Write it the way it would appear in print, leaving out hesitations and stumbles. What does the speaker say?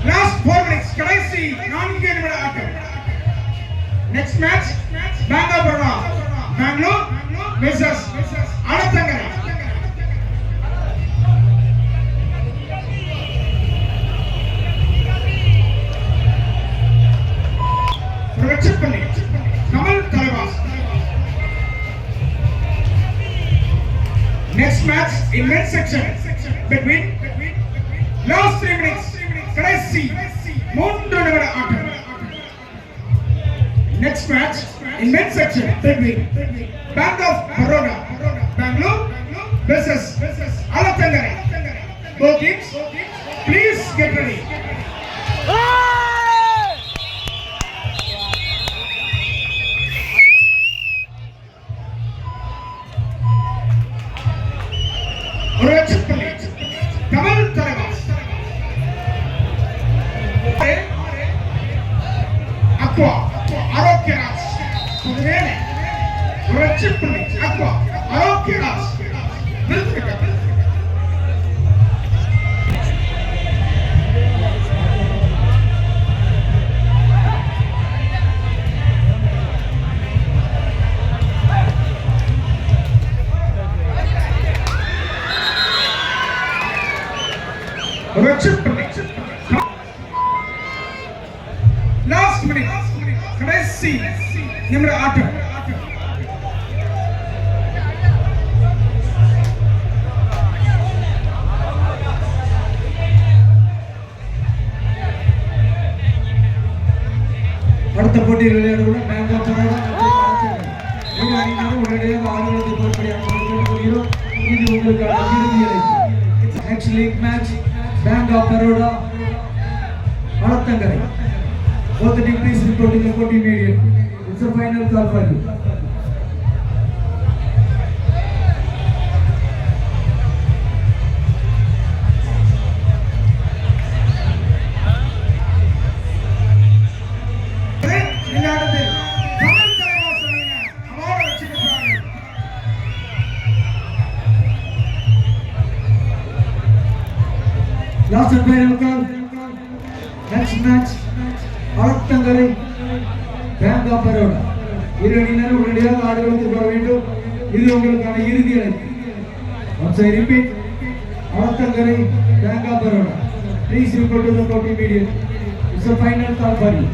Last 4 minutes. கடைசி 4 நிமிட ஆட்டம். Next match Bank of Baroda Bangalore versus Alathangara. Protectpalli Kamal Talabas. Next match in men's section between last 3 minutes. கடைசி 3 நிமிட ஆட்டம். Next match in men's section between Bank of Baroda Bangalore versus Alathangara. Both teams, please get ready. Protectpalli Kamal Talabas. Aqua Arokyaras. Protectpalli Aqua Arokyaras. Last minute கடைசி நிமிட ஆட்டம். அடுத்த போட்டியில் விளையாடுவோம். Bank of Baroda இரு அணியினரும் உடனடியாக ஆடுகளத்தை தோற்படியாக கேட்டுக்கொள்கிறோம். இது உங்களுக்கான இறுதி அழைப்பு. Next league match Bank of Baroda Alathangara. Both the teams please report to the court immediately. It's a final call for you. Last and final call. Next match Alathangara Bank of Baroda. இரு அணியினரும் உடனடியாக ஆடுகளத்தில் வர வேண்டும். இது உங்களுக்கான இறுதி அழைப்பு. Once I repeat, Alathangara Bank of Baroda. Please report to the court immediately. It's a final call for you.